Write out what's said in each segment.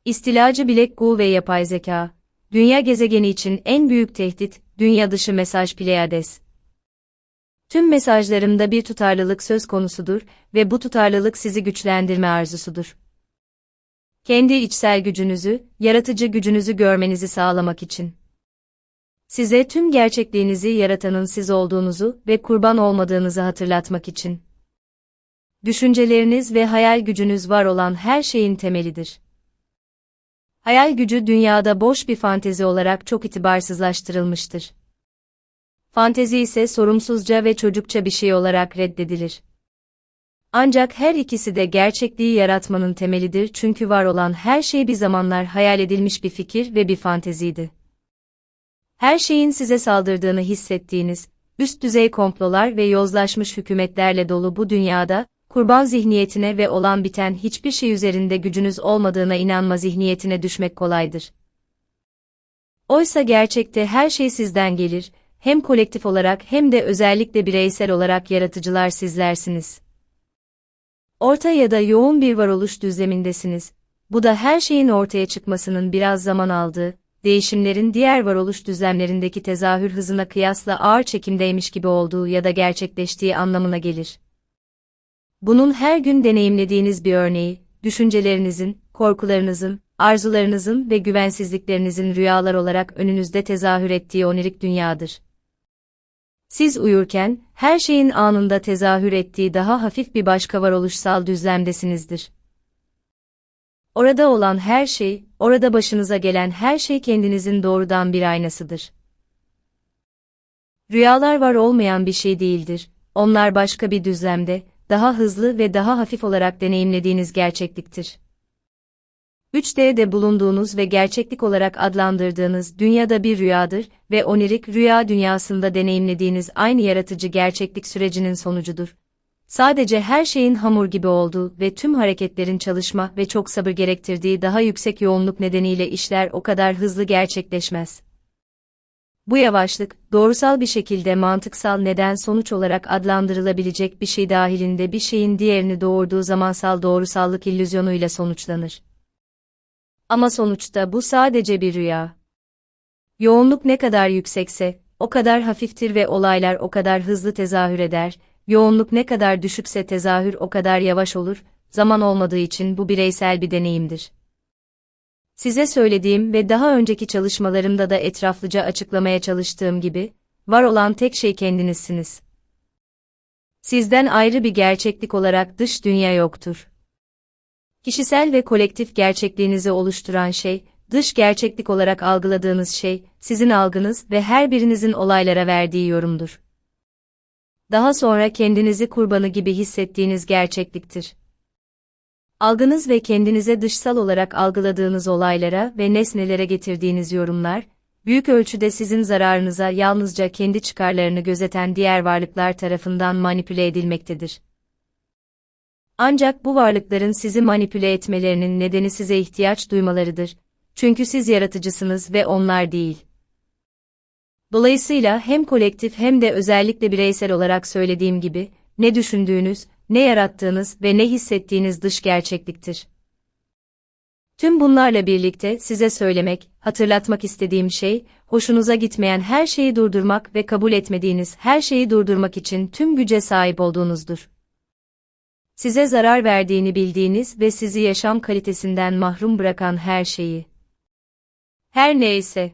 İstilacı Black Goo ve yapay zeka. Dünya gezegeni için en büyük tehdit, dünya dışı mesaj Pleiades. Tüm mesajlarımda bir tutarlılık söz konusudur ve bu tutarlılık sizi güçlendirme arzusudur. Kendi içsel gücünüzü, yaratıcı gücünüzü görmenizi sağlamak için. Size tüm gerçekliğinizi yaratanın siz olduğunuzu ve kurban olmadığınızı hatırlatmak için. Düşünceleriniz ve hayal gücünüz var olan her şeyin temelidir. Hayal gücü dünyada boş bir fantezi olarak çok itibarsızlaştırılmıştır. Fantezi ise sorumsuzca ve çocukça bir şey olarak reddedilir. Ancak her ikisi de gerçekliği yaratmanın temelidir çünkü var olan her şey bir zamanlar hayal edilmiş bir fikir ve bir fanteziydi. Her şeyin size saldırdığını hissettiğiniz, üst düzey komplolar ve yozlaşmış hükümetlerle dolu bu dünyada, kurban zihniyetine ve olan biten hiçbir şey üzerinde gücünüz olmadığına inanma zihniyetine düşmek kolaydır. Oysa gerçekte her şey sizden gelir, hem kolektif olarak hem de özellikle bireysel olarak yaratıcılar sizlersiniz. Orta ya da yoğun bir varoluş düzlemindesiniz. Bu da her şeyin ortaya çıkmasının biraz zaman aldığı, değişimlerin diğer varoluş düzlemlerindeki tezahür hızına kıyasla ağır çekimdeymiş gibi olduğu ya da gerçekleştiği anlamına gelir. Bunun her gün deneyimlediğiniz bir örneği, düşüncelerinizin, korkularınızın, arzularınızın ve güvensizliklerinizin rüyalar olarak önünüzde tezahür ettiği onirik dünyadır. Siz uyurken, her şeyin anında tezahür ettiği daha hafif bir başka varoluşsal düzlemdesinizdir. Orada olan her şey, orada başınıza gelen her şey kendinizin doğrudan bir aynasıdır. Rüyalar var olmayan bir şey değildir, onlar başka bir düzlemde, daha hızlı ve daha hafif olarak deneyimlediğiniz gerçekliktir. 3D'de bulunduğunuz ve gerçeklik olarak adlandırdığınız dünyada bir rüyadır ve onirik rüya dünyasında deneyimlediğiniz aynı yaratıcı gerçeklik sürecinin sonucudur. Sadece her şeyin hamur gibi olduğu ve tüm hareketlerin çalışma ve çok sabır gerektirdiği daha yüksek yoğunluk nedeniyle işler o kadar hızlı gerçekleşmez. Bu yavaşlık, doğrusal bir şekilde mantıksal neden-sonuç olarak adlandırılabilecek bir şey dahilinde bir şeyin diğerini doğurduğu zamansal doğrusallık illüzyonuyla sonuçlanır. Ama sonuçta bu sadece bir rüya. Yoğunluk ne kadar yüksekse, o kadar hafiftir ve olaylar o kadar hızlı tezahür eder, yoğunluk ne kadar düşükse tezahür o kadar yavaş olur, zaman olmadığı için bu bireysel bir deneyimdir. Size söylediğim ve daha önceki çalışmalarımda da etraflıca açıklamaya çalıştığım gibi, var olan tek şey kendinizsiniz. Sizden ayrı bir gerçeklik olarak dış dünya yoktur. Kişisel ve kolektif gerçekliğinizi oluşturan şey, dış gerçeklik olarak algıladığınız şey, sizin algınız ve her birinizin olaylara verdiği yorumdur. Daha sonra kendinizi kurbanı gibi hissettiğiniz gerçekliktir. Algınız ve kendinize dışsal olarak algıladığınız olaylara ve nesnelere getirdiğiniz yorumlar, büyük ölçüde sizin zararınıza yalnızca kendi çıkarlarını gözeten diğer varlıklar tarafından manipüle edilmektedir. Ancak bu varlıkların sizi manipüle etmelerinin nedeni size ihtiyaç duymalarıdır, çünkü siz yaratıcısınız ve onlar değil. Dolayısıyla hem kolektif hem de özellikle bireysel olarak söylediğim gibi, ne düşündüğünüz, ne yarattığınız ve ne hissettiğiniz dış gerçekliktir. Tüm bunlarla birlikte size söylemek, hatırlatmak istediğim şey, hoşunuza gitmeyen her şeyi durdurmak ve kabul etmediğiniz her şeyi durdurmak için tüm güce sahip olduğunuzdur. Size zarar verdiğini bildiğiniz ve sizi yaşam kalitesinden mahrum bırakan her şeyi. Her neyse.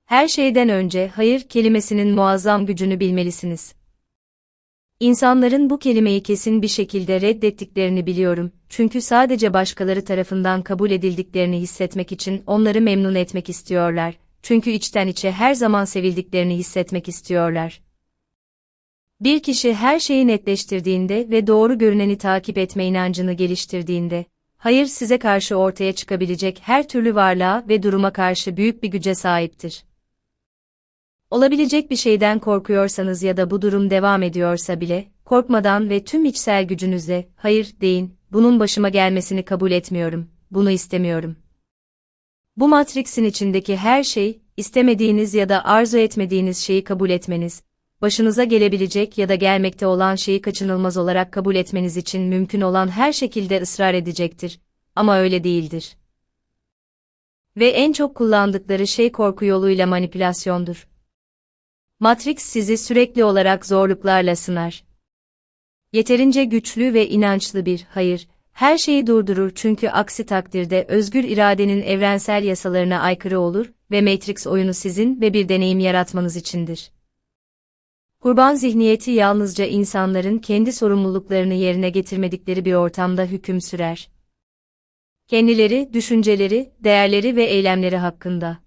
Her şeyden önce hayır kelimesinin muazzam gücünü bilmelisiniz. İnsanların bu kelimeyi kesin bir şekilde reddettiklerini biliyorum, çünkü sadece başkaları tarafından kabul edildiklerini hissetmek için onları memnun etmek istiyorlar, çünkü içten içe her zaman sevildiklerini hissetmek istiyorlar. Bir kişi her şeyi netleştirdiğinde ve doğru görüneni takip etme inancını geliştirdiğinde, hayır size karşı ortaya çıkabilecek her türlü varlığa ve duruma karşı büyük bir güce sahiptir. Olabilecek bir şeyden korkuyorsanız ya da bu durum devam ediyorsa bile, korkmadan ve tüm içsel gücünüzle, hayır deyin, bunun başıma gelmesini kabul etmiyorum, bunu istemiyorum. Bu matriksin içindeki her şey, istemediğiniz ya da arzu etmediğiniz şeyi kabul etmeniz, başınıza gelebilecek ya da gelmekte olan şeyi kaçınılmaz olarak kabul etmeniz için mümkün olan her şekilde ısrar edecektir, ama öyle değildir. Ve en çok kullandıkları şey korku yoluyla manipülasyondur. Matrix sizi sürekli olarak zorluklarla sınar. Yeterince güçlü ve inançlı bir hayır, her şeyi durdurur çünkü aksi takdirde özgür iradenin evrensel yasalarına aykırı olur ve Matrix oyunu sizin ve bir deneyim yaratmanız içindir. Kurban zihniyeti yalnızca insanların kendi sorumluluklarını yerine getirmedikleri bir ortamda hüküm sürer. Kendileri, düşünceleri, değerleri ve eylemleri hakkında.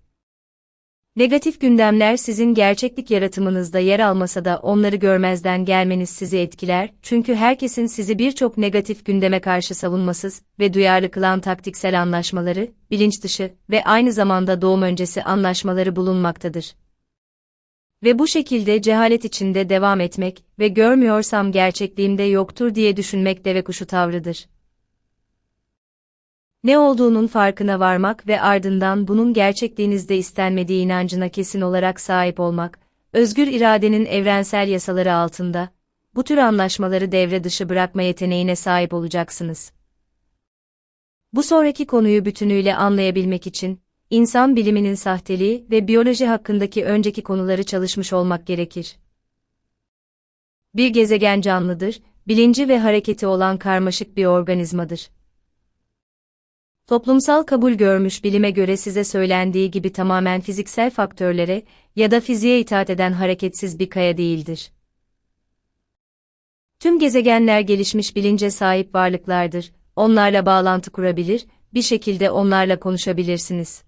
Negatif gündemler sizin gerçeklik yaratımınızda yer almasa da onları görmezden gelmeniz sizi etkiler, çünkü herkesin sizi birçok negatif gündeme karşı savunmasız ve duyarlı kılan taktiksel anlaşmaları, bilinç dışı ve aynı zamanda doğum öncesi anlaşmaları bulunmaktadır. Ve bu şekilde cehalet içinde devam etmek ve görmüyorsam gerçekliğimde yoktur diye düşünmek deve kuşu tavrıdır. Ne olduğunun farkına varmak ve ardından bunun gerçekliğinizde istenmediği inancına kesin olarak sahip olmak, özgür iradenin evrensel yasaları altında, bu tür anlaşmaları devre dışı bırakma yeteneğine sahip olacaksınız. Bu sonraki konuyu bütünüyle anlayabilmek için, insan biliminin sahteliği ve biyoloji hakkındaki önceki konuları çalışmış olmak gerekir. Bir gezegen canlıdır, bilinci ve hareketi olan karmaşık bir organizmadır. Toplumsal kabul görmüş bilime göre size söylendiği gibi tamamen fiziksel faktörlere ya da fiziğe itaat eden hareketsiz bir kaya değildir. Tüm gezegenler gelişmiş bilince sahip varlıklardır, onlarla bağlantı kurabilir, bir şekilde onlarla konuşabilirsiniz.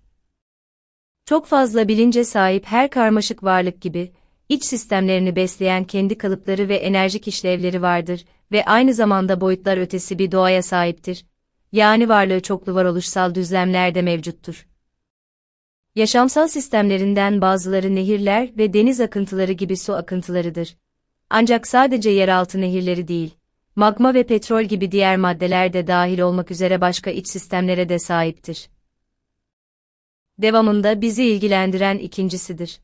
Çok fazla bilince sahip her karmaşık varlık gibi, iç sistemlerini besleyen kendi kalıpları ve enerjik işlevleri vardır ve aynı zamanda boyutlar ötesi bir doğaya sahiptir. Yani varlığı çoklu varoluşsal düzlemler de mevcuttur. Yaşamsal sistemlerinden bazıları nehirler ve deniz akıntıları gibi su akıntılarıdır. Ancak sadece yeraltı nehirleri değil, magma ve petrol gibi diğer maddeler de dahil olmak üzere başka iç sistemlere de sahiptir. Devamında bizi ilgilendiren ikincisidir.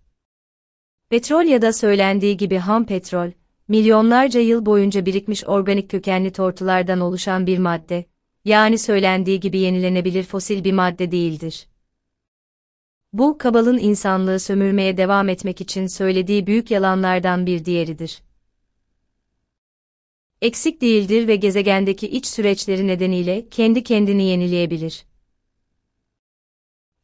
Petrol ya da söylendiği gibi ham petrol, milyonlarca yıl boyunca birikmiş organik kökenli tortulardan oluşan bir madde, yani söylendiği gibi yenilenebilir fosil bir madde değildir. Bu, Kabbal'ın insanlığı sömürmeye devam etmek için söylediği büyük yalanlardan bir diğeridir. Eksik değildir ve gezegendeki iç süreçleri nedeniyle kendi kendini yenileyebilir.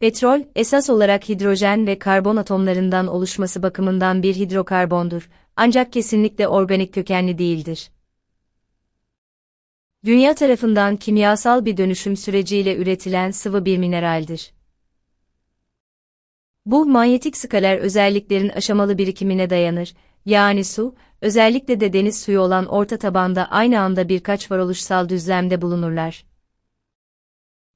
Petrol, esas olarak hidrojen ve karbon atomlarından oluşması bakımından bir hidrokarbondur, ancak kesinlikle organik kökenli değildir. Dünya tarafından kimyasal bir dönüşüm süreciyle üretilen sıvı bir mineraldir. Bu, manyetik skaler özelliklerin aşamalı birikimine dayanır, yani su, özellikle de deniz suyu olan orta tabanda aynı anda birkaç varoluşsal düzlemde bulunurlar.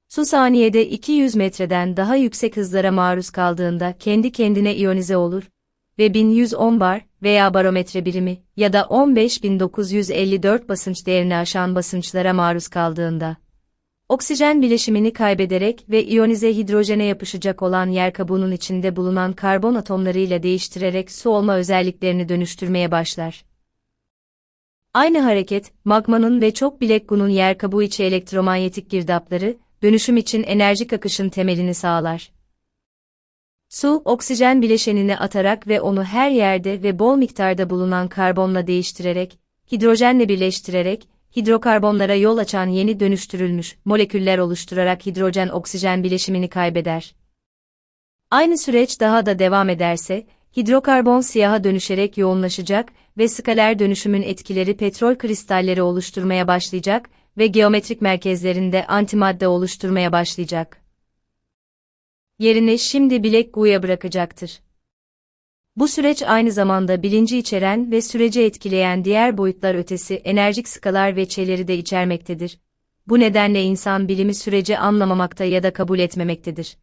Su saniyede 200 metreden daha yüksek hızlara maruz kaldığında kendi kendine iyonize olur ve 1110 bar veya barometre birimi ya da 15.954 basınç değerini aşan basınçlara maruz kaldığında oksijen bileşimini kaybederek ve iyonize hidrojene yapışacak olan yer kabuğunun içinde bulunan karbon atomlarıyla değiştirerek su olma özelliklerini dönüştürmeye başlar. Aynı hareket, magmanın ve çok bilekgunun yer kabuğu içi elektromanyetik girdapları, dönüşüm için enerjik akışın temelini sağlar. Su, oksijen bileşenini atarak ve onu her yerde ve bol miktarda bulunan karbonla değiştirerek, hidrojenle birleştirerek, hidrokarbonlara yol açan yeni dönüştürülmüş moleküller oluşturarak hidrojen-oksijen bileşimini kaybeder. Aynı süreç daha da devam ederse, hidrokarbon siyaha dönüşerek yoğunlaşacak ve skaler dönüşümün etkileri petrol kristalleri oluşturmaya başlayacak ve geometrik merkezlerinde antimadde oluşturmaya başlayacak. Yerini şimdi bilekguya bırakacaktır. Bu süreç aynı zamanda bilinci içeren ve süreci etkileyen diğer boyutlar ötesi enerjik skalar ve çeleri de içermektedir. Bu nedenle insan bilimi süreci anlamamakta ya da kabul etmemektedir.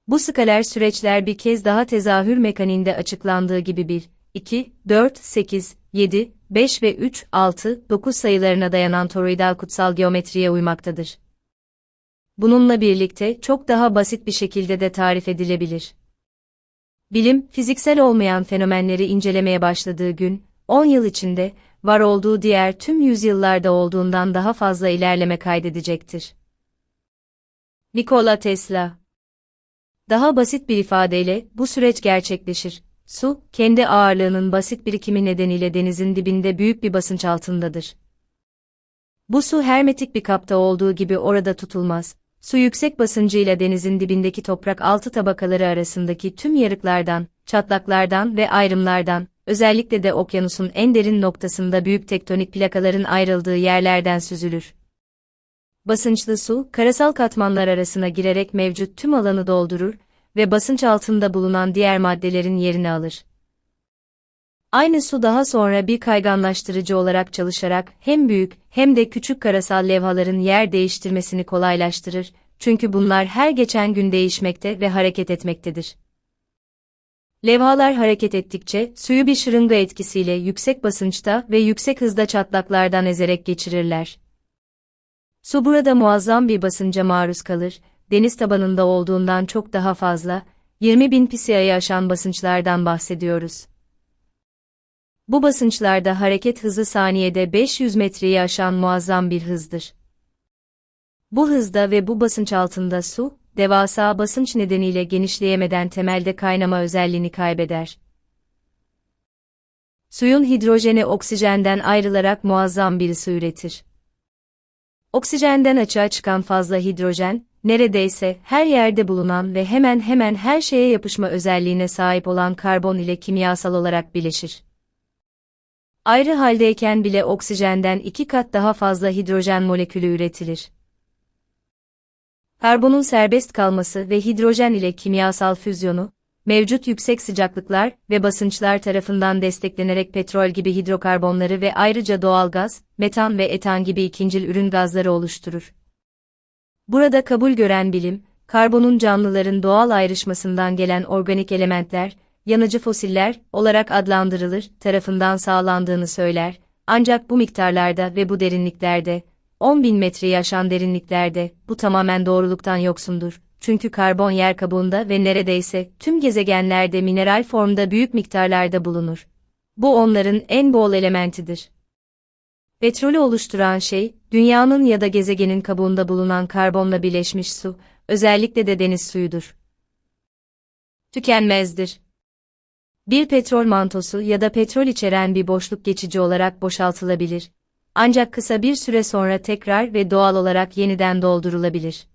Bu skaler süreçler bir kez daha tezahür mekaniğinde açıklandığı gibi 1, 2, 4, 8, 7, 5 ve 3, 6, 9 sayılarına dayanan toroidal kutsal geometriye uymaktadır. Bununla birlikte çok daha basit bir şekilde de tarif edilebilir. Bilim, fiziksel olmayan fenomenleri incelemeye başladığı gün, 10 yıl içinde, var olduğu diğer tüm yüzyıllarda olduğundan daha fazla ilerleme kaydedecektir. Nikola Tesla. Daha basit bir ifadeyle, bu süreç gerçekleşir. Su, kendi ağırlığının basit birikimi nedeniyle denizin dibinde büyük bir basınç altındadır. Bu su hermetik bir kapta olduğu gibi orada tutulmaz. Su yüksek basıncıyla denizin dibindeki toprak altı tabakaları arasındaki tüm yarıklardan, çatlaklardan ve ayrımlardan, özellikle de okyanusun en derin noktasında büyük tektonik plakaların ayrıldığı yerlerden süzülür. Basınçlı su, karasal katmanlar arasına girerek mevcut tüm alanı doldurur ve basınç altında bulunan diğer maddelerin yerini alır. Aynı su daha sonra bir kayganlaştırıcı olarak çalışarak hem büyük hem de küçük karasal levhaların yer değiştirmesini kolaylaştırır, çünkü bunlar her geçen gün değişmekte ve hareket etmektedir. Levhalar hareket ettikçe suyu bir şırınga etkisiyle yüksek basınçta ve yüksek hızda çatlaklardan ezerek geçirirler. Su burada muazzam bir basınca maruz kalır, deniz tabanında olduğundan çok daha fazla, 20.000 psi'yi aşan basınçlardan bahsediyoruz. Bu basınçlarda hareket hızı saniyede 500 metreyi aşan muazzam bir hızdır. Bu hızda ve bu basınç altında su, devasa basınç nedeniyle genişleyemeden temelde kaynama özelliğini kaybeder. Suyun hidrojeni oksijenden ayrılarak muazzam bir ısı üretir. Oksijenden açığa çıkan fazla hidrojen, neredeyse her yerde bulunan ve hemen hemen her şeye yapışma özelliğine sahip olan karbon ile kimyasal olarak birleşir. Ayrı haldeyken bile oksijenden 2 kat daha fazla hidrojen molekülü üretilir. Karbonun serbest kalması ve hidrojen ile kimyasal füzyonu, mevcut yüksek sıcaklıklar ve basınçlar tarafından desteklenerek petrol gibi hidrokarbonları ve ayrıca doğalgaz, metan ve etan gibi ikincil ürün gazları oluşturur. Burada kabul gören bilim, karbonun canlıların doğal ayrışmasından gelen organik elementler, yanıcı fosiller olarak adlandırılır tarafından sağlandığını söyler, ancak bu miktarlarda ve bu derinliklerde, 10.000 metreyi aşan derinliklerde, bu tamamen doğruluktan yoksundur. Çünkü karbon yer kabuğunda ve neredeyse tüm gezegenlerde mineral formda büyük miktarlarda bulunur. Bu onların en bol elementidir. Petrolü oluşturan şey, dünyanın ya da gezegenin kabuğunda bulunan karbonla birleşmiş su, özellikle de deniz suyudur. Tükenmezdir. Bir petrol mantosu ya da petrol içeren bir boşluk geçici olarak boşaltılabilir. Ancak kısa bir süre sonra tekrar ve doğal olarak yeniden doldurulabilir.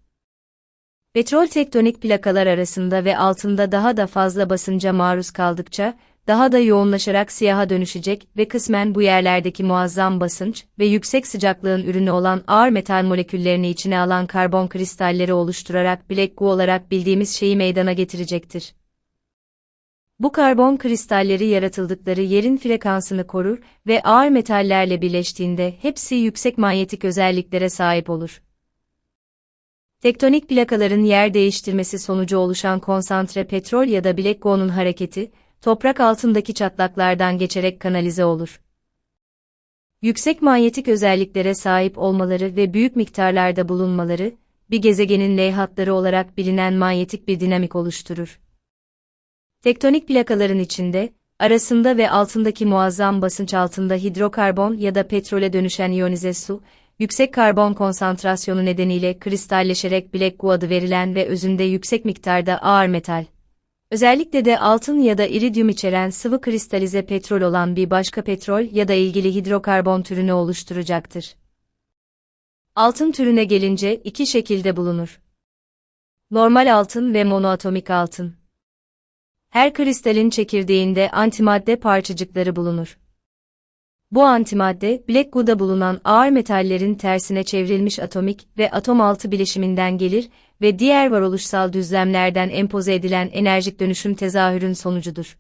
Petrol tektonik plakalar arasında ve altında daha da fazla basınca maruz kaldıkça, daha da yoğunlaşarak siyaha dönüşecek ve kısmen bu yerlerdeki muazzam basınç ve yüksek sıcaklığın ürünü olan ağır metal moleküllerini içine alan karbon kristalleri oluşturarak Black Goo olarak bildiğimiz şeyi meydana getirecektir. Bu karbon kristalleri yaratıldıkları yerin frekansını korur ve ağır metallerle birleştiğinde hepsi yüksek manyetik özelliklere sahip olur. Tektonik plakaların yer değiştirmesi sonucu oluşan konsantre petrol ya da Black Goo'nun hareketi, toprak altındaki çatlaklardan geçerek kanalize olur. Yüksek manyetik özelliklere sahip olmaları ve büyük miktarlarda bulunmaları, bir gezegenin leyhatları olarak bilinen manyetik bir dinamik oluşturur. Tektonik plakaların içinde, arasında ve altındaki muazzam basınç altında hidrokarbon ya da petrole dönüşen iyonize su, yüksek karbon konsantrasyonu nedeniyle kristalleşerek Black Goo adı verilen ve özünde yüksek miktarda ağır metal. Özellikle de altın ya da iridyum içeren sıvı kristalize petrol olan bir başka petrol ya da ilgili hidrokarbon türünü oluşturacaktır. Altın türüne gelince iki şekilde bulunur. Normal altın ve monoatomik altın. Her kristalin çekirdeğinde antimadde parçacıkları bulunur. Bu antimadde, Black Goo'da bulunan ağır metallerin tersine çevrilmiş atomik ve atom altı bileşiminden gelir ve diğer varoluşsal düzlemlerden empoze edilen enerjik dönüşüm tezahürün sonucudur.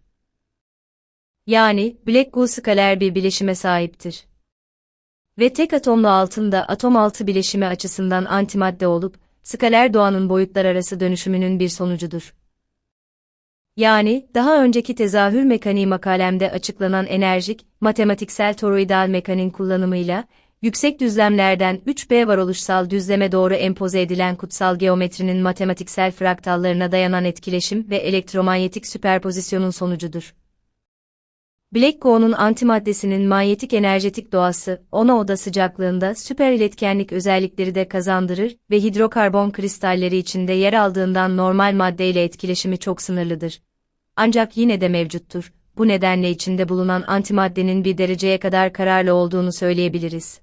Yani, Black Goo skaler bir bileşime sahiptir. Ve tek atomlu altın da atom altı bileşimi açısından antimadde olup, skaler doğanın boyutlar arası dönüşümünün bir sonucudur. Yani, daha önceki tezahür mekaniği makalemde açıklanan enerjik, matematiksel toroidal mekaniğin kullanımıyla, yüksek düzlemlerden 3B varoluşsal düzleme doğru empoze edilen kutsal geometrinin matematiksel fraktallarına dayanan etkileşim ve elektromanyetik süperpozisyonun sonucudur. Black Goa'nun antimaddesinin manyetik enerjetik doğası, ona oda sıcaklığında süper iletkenlik özellikleri de kazandırır ve hidrokarbon kristalleri içinde yer aldığından normal maddeyle etkileşimi çok sınırlıdır. Ancak yine de mevcuttur. Bu nedenle içinde bulunan antimaddenin bir dereceye kadar kararlı olduğunu söyleyebiliriz.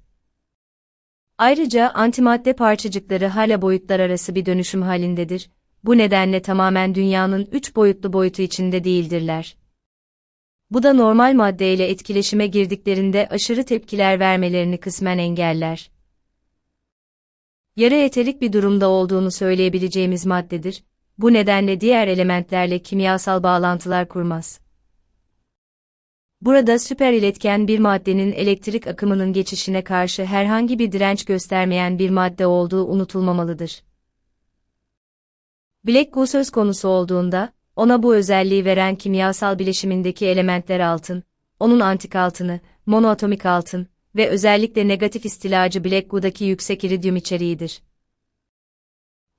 Ayrıca antimadde parçacıkları hala boyutlar arası bir dönüşüm halindedir. Bu nedenle tamamen dünyanın 3 boyutlu boyutu içinde değildirler. Bu da normal maddeyle etkileşime girdiklerinde aşırı tepkiler vermelerini kısmen engeller. Yarı eterik bir durumda olduğunu söyleyebileceğimiz maddedir. Bu nedenle diğer elementlerle kimyasal bağlantılar kurmaz. Burada süper iletken bir maddenin elektrik akımının geçişine karşı herhangi bir direnç göstermeyen bir madde olduğu unutulmamalıdır. Black Goo söz konusu olduğunda, ona bu özelliği veren kimyasal bileşimindeki elementler altın, onun antik altını, monoatomik altın ve özellikle negatif istilacı Black Goo'daki yüksek iridyum içeriğidir.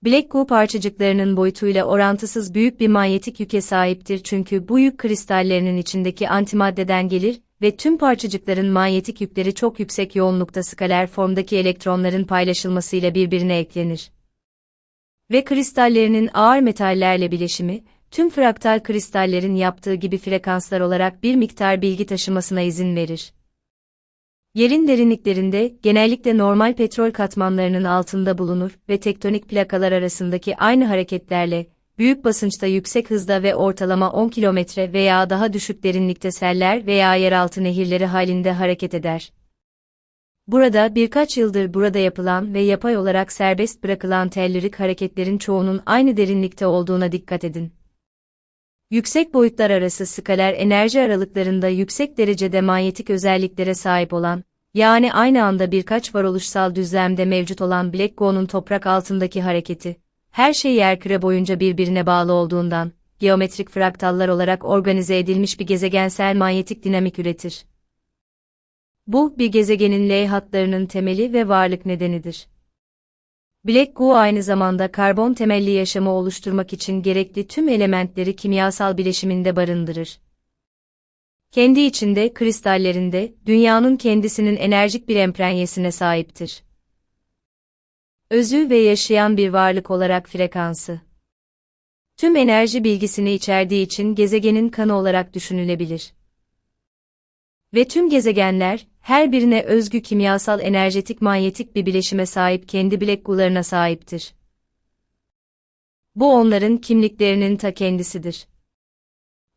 Black Goo parçacıklarının boyutuyla orantısız büyük bir manyetik yüke sahiptir çünkü bu yük kristallerinin içindeki antimaddeden gelir ve tüm parçacıkların manyetik yükleri çok yüksek yoğunlukta skaler formdaki elektronların paylaşılmasıyla birbirine eklenir. Ve kristallerinin ağır metallerle bileşimi, tüm fraktal kristallerin yaptığı gibi frekanslar olarak bir miktar bilgi taşımasına izin verir. Yerin derinliklerinde, genellikle normal petrol katmanlarının altında bulunur ve tektonik plakalar arasındaki aynı hareketlerle, büyük basınçta yüksek hızda ve ortalama 10 kilometre veya daha düşük derinlikte seller veya yeraltı nehirleri halinde hareket eder. Burada birkaç yıldır burada yapılan ve yapay olarak serbest bırakılan tellerik hareketlerin çoğunun aynı derinlikte olduğuna dikkat edin. Yüksek boyutlar arası skaler enerji aralıklarında yüksek derecede manyetik özelliklere sahip olan, yani aynı anda birkaç varoluşsal düzlemde mevcut olan Black Goa'nun toprak altındaki hareketi, her şey yerküre boyunca birbirine bağlı olduğundan, geometrik fraktallar olarak organize edilmiş bir gezegensel manyetik dinamik üretir. Bu, bir gezegenin L hatlarının temeli ve varlık nedenidir. Black Goo aynı zamanda karbon temelli yaşamı oluşturmak için gerekli tüm elementleri kimyasal bileşiminde barındırır. Kendi içinde, kristallerinde, dünyanın kendisinin enerjik bir emprenyesine sahiptir. Özü ve yaşayan bir varlık olarak frekansı. Tüm enerji bilgisini içerdiği için gezegenin kanı olarak düşünülebilir. Ve tüm gezegenler, her birine özgü kimyasal enerjetik manyetik bir bileşime sahip kendi Black Goo'larına sahiptir. Bu onların kimliklerinin ta kendisidir.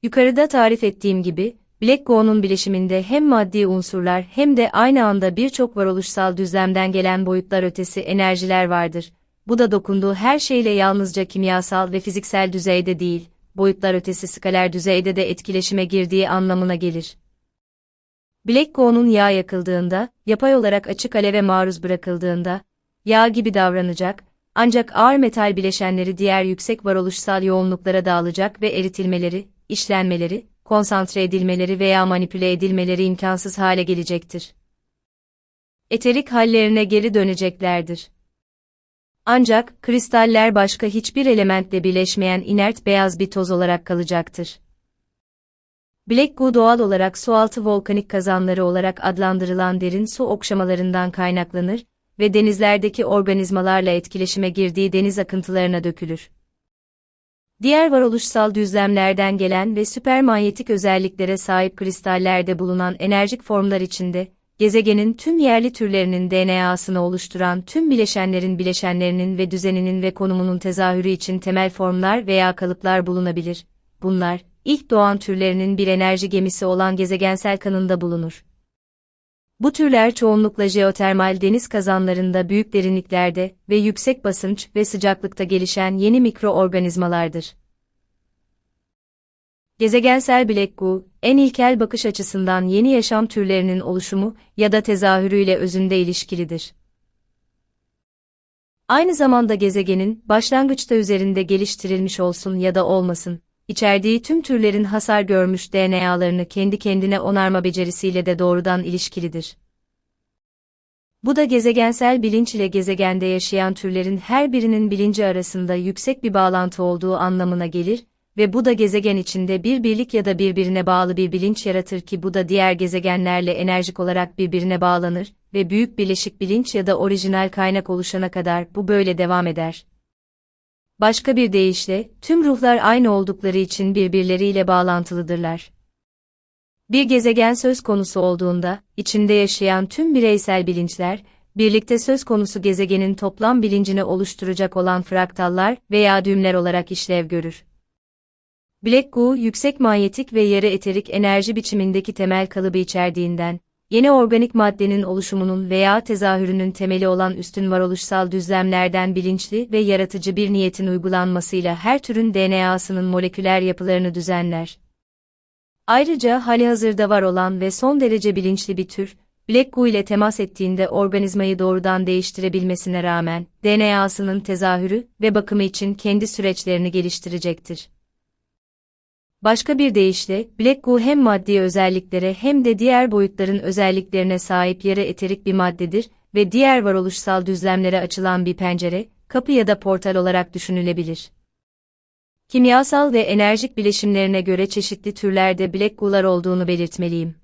Yukarıda tarif ettiğim gibi, Black Goa'nun bileşiminde hem maddi unsurlar hem de aynı anda birçok varoluşsal düzlemden gelen boyutlar ötesi enerjiler vardır. Bu da dokunduğu her şeyle yalnızca kimyasal ve fiziksel düzeyde değil, boyutlar ötesi skaler düzeyde de etkileşime girdiği anlamına gelir. Black Goa'nun yağ yakıldığında, yapay olarak açık aleve maruz bırakıldığında, yağ gibi davranacak, ancak ağır metal bileşenleri diğer yüksek varoluşsal yoğunluklara dağılacak ve eritilmeleri, işlenmeleri, konsantre edilmeleri veya manipüle edilmeleri imkansız hale gelecektir. Eterik hallerine geri döneceklerdir. Ancak, kristaller başka hiçbir elementle birleşmeyen inert beyaz bir toz olarak kalacaktır. Black Goo doğal olarak sualtı volkanik kazanları olarak adlandırılan derin su okşamalarından kaynaklanır ve denizlerdeki organizmalarla etkileşime girdiği deniz akıntılarına dökülür. Diğer varoluşsal düzlemlerden gelen ve süpermanyetik özelliklere sahip kristallerde bulunan enerjik formlar içinde, gezegenin tüm yerli türlerinin DNA'sını oluşturan tüm bileşenlerinin ve düzeninin ve konumunun tezahürü için temel formlar veya kalıplar bulunabilir. Bunlar, ilk doğan türlerinin bir enerji gemisi olan gezegensel kanında bulunur. Bu türler çoğunlukla jeotermal deniz kazanlarında büyük derinliklerde ve yüksek basınç ve sıcaklıkta gelişen yeni mikroorganizmalardır. Gezegensel Black Goo, en ilkel bakış açısından yeni yaşam türlerinin oluşumu ya da tezahürüyle özünde ilişkilidir. Aynı zamanda gezegenin, başlangıçta üzerinde geliştirilmiş olsun ya da olmasın, içerdiği tüm türlerin hasar görmüş DNA'larını kendi kendine onarma becerisiyle de doğrudan ilişkilidir. Bu da gezegensel bilinç ile gezegende yaşayan türlerin her birinin bilinci arasında yüksek bir bağlantı olduğu anlamına gelir ve bu da gezegen içinde bir birlik ya da birbirine bağlı bir bilinç yaratır ki bu da diğer gezegenlerle enerjik olarak birbirine bağlanır ve büyük birleşik bilinç ya da orijinal kaynak oluşana kadar bu böyle devam eder. Başka bir deyişle, tüm ruhlar aynı oldukları için birbirleriyle bağlantılıdırlar. Bir gezegen söz konusu olduğunda, içinde yaşayan tüm bireysel bilinçler, birlikte söz konusu gezegenin toplam bilincini oluşturacak olan fraktallar veya düğümler olarak işlev görür. Black goo, yüksek manyetik ve yarı eterik enerji biçimindeki temel kalıbı içerdiğinden, yeni organik maddenin oluşumunun veya tezahürünün temeli olan üstün varoluşsal düzlemlerden bilinçli ve yaratıcı bir niyetin uygulanmasıyla her türün DNA'sının moleküler yapılarını düzenler. Ayrıca halihazırda var olan ve son derece bilinçli bir tür, Black goo ile temas ettiğinde organizmayı doğrudan değiştirebilmesine rağmen, DNA'sının tezahürü ve bakımı için kendi süreçlerini geliştirecektir. Başka bir deyişle, Black goo hem maddi özelliklere hem de diğer boyutların özelliklerine sahip yarı eterik bir maddedir ve diğer varoluşsal düzlemlere açılan bir pencere, kapı ya da portal olarak düşünülebilir. Kimyasal ve enerjik bileşimlerine göre çeşitli türlerde Black goo'lar olduğunu belirtmeliyim.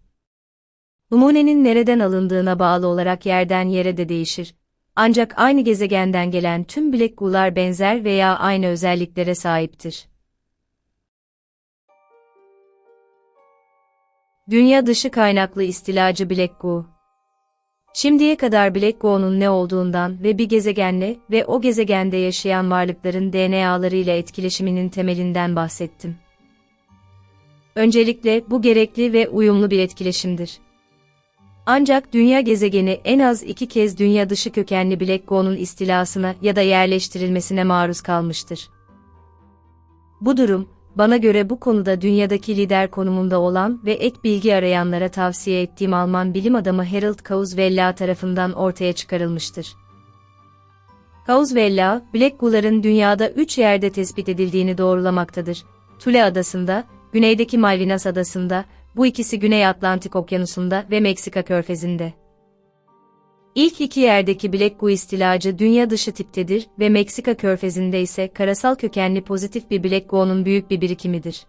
Numunenin nereden alındığına bağlı olarak yerden yere de değişir. Ancak aynı gezegenden gelen tüm Black goo'lar benzer veya aynı özelliklere sahiptir. Dünya dışı kaynaklı istilacı Black goo. Şimdiye kadar Black goo'nun ne olduğundan ve bir gezegenle ve o gezegende yaşayan varlıkların DNA'larıyla etkileşiminin temelinden bahsettim. Öncelikle bu gerekli ve uyumlu bir etkileşimdir. Ancak Dünya gezegeni en az 2 kez dünya dışı kökenli Black goo'nun istilasına ya da yerleştirilmesine maruz kalmıştır. Bu durum, bana göre bu konuda dünyadaki lider konumunda olan ve ek bilgi arayanlara tavsiye ettiğim Alman bilim adamı Harald Kaus-Vella tarafından ortaya çıkarılmıştır. Kaus-Vella, Black goo'ların dünyada 3 yerde tespit edildiğini doğrulamaktadır. Thule Adası'nda, güneydeki Malvinas Adası'nda, bu ikisi Güney Atlantik Okyanusu'nda ve Meksika Körfezi'nde. İlk 2 yerdeki Black goo istilacı dünya dışı tiptedir ve Meksika Körfezi'nde ise karasal kökenli pozitif bir Black goo'nun büyük bir birikimidir.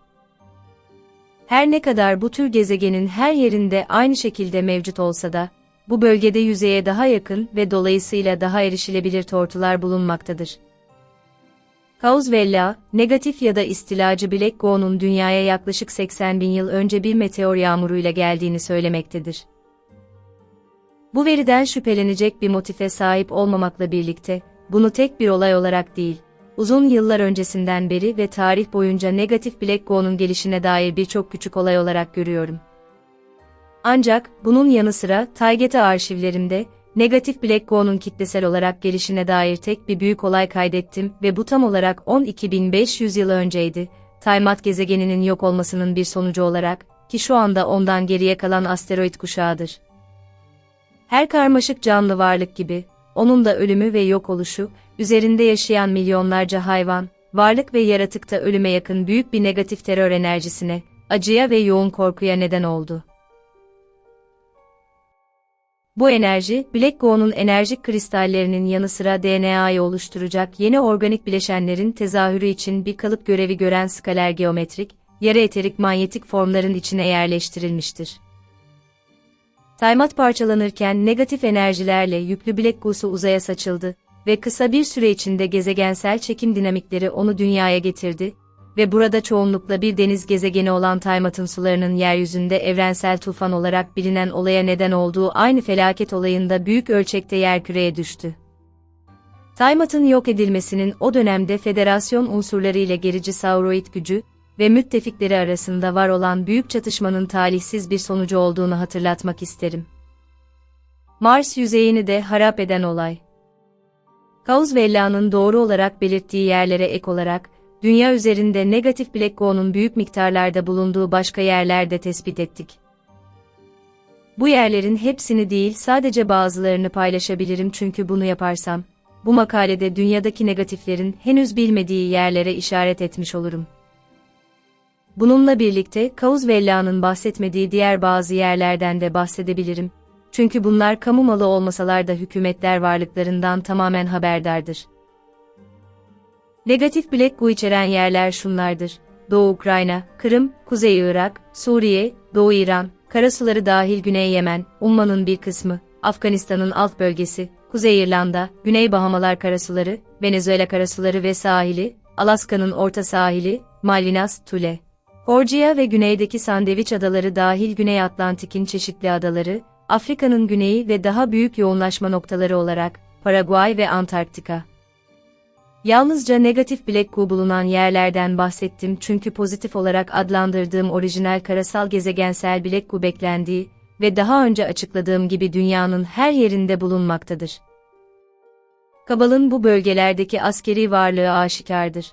Her ne kadar bu tür gezegenin her yerinde aynı şekilde mevcut olsa da, bu bölgede yüzeye daha yakın ve dolayısıyla daha erişilebilir tortular bulunmaktadır. Kaus-Vella, negatif ya da istilacı Black goo'nun dünyaya yaklaşık 80.000 yıl önce bir meteor yağmuruyla geldiğini söylemektedir. Bu veriden şüphelenecek bir motife sahip olmamakla birlikte, bunu tek bir olay olarak değil, uzun yıllar öncesinden beri ve tarih boyunca negatif Black goo'nun gelişine dair birçok küçük olay olarak görüyorum. Ancak, bunun yanı sıra Taygeta arşivlerimde, negatif Black goo'nun kitlesel olarak gelişine dair tek bir büyük olay kaydettim ve bu tam olarak 12.500 yıl önceydi, Tiamat gezegeninin yok olmasının bir sonucu olarak, ki şu anda ondan geriye kalan asteroid kuşağıdır. Her karmaşık canlı varlık gibi, onun da ölümü ve yok oluşu, üzerinde yaşayan milyonlarca hayvan, varlık ve yaratıkta ölüme yakın büyük bir negatif terör enerjisine, acıya ve yoğun korkuya neden oldu. Bu enerji, Black goo'nun enerjik kristallerinin yanı sıra DNA'yı oluşturacak yeni organik bileşenlerin tezahürü için bir kalıp görevi gören skaler geometrik, yarı eterik manyetik formların içine yerleştirilmiştir. Tiamat parçalanırken negatif enerjilerle yüklü Black goo'su uzaya saçıldı ve kısa bir süre içinde gezegensel çekim dinamikleri onu dünyaya getirdi ve burada çoğunlukla bir deniz gezegeni olan Tiamat'ın sularının yeryüzünde evrensel tufan olarak bilinen olaya neden olduğu aynı felaket olayında büyük ölçekte yerküreye düştü. Tiamat'ın yok edilmesinin o dönemde Federasyon unsurları ile gerici Sauroid gücü ve müttefikleri arasında var olan büyük çatışmanın talihsiz bir sonucu olduğunu hatırlatmak isterim. Mars yüzeyini de harap eden olay. Kaus-Vella'nın doğru olarak belirttiği yerlere ek olarak, dünya üzerinde negatif Black goo'nun büyük miktarlarda bulunduğu başka yerlerde tespit ettik. Bu yerlerin hepsini değil sadece bazılarını paylaşabilirim çünkü bunu yaparsam, bu makalede dünyadaki negatiflerin henüz bilmediği yerlere işaret etmiş olurum. Bununla birlikte Kaus-Vella'nın bahsetmediği diğer bazı yerlerden de bahsedebilirim. Çünkü bunlar kamu malı olmasalar da hükümetler varlıklarından tamamen haberdardır. Negatif Black goo içeren yerler şunlardır: Doğu Ukrayna, Kırım, Kuzey Irak, Suriye, Doğu İran, karasuları dahil Güney Yemen, Umman'ın bir kısmı, Afganistan'ın alt bölgesi, Kuzey İrlanda, Güney Bahamalar karasuları, Venezuela karasuları ve sahili, Alaska'nın orta sahili, Malvinas, Tule, Georgia ve güneydeki Sandviç adaları dahil Güney Atlantik'in çeşitli adaları, Afrika'nın güneyi ve daha büyük yoğunlaşma noktaları olarak Paraguay ve Antarktika. Yalnızca negatif Black bulunan yerlerden bahsettim çünkü pozitif olarak adlandırdığım orijinal karasal gezegensel Black beklendiği ve daha önce açıkladığım gibi dünyanın her yerinde bulunmaktadır. Hubble'ın bu bölgelerdeki askeri varlığı aşikardır.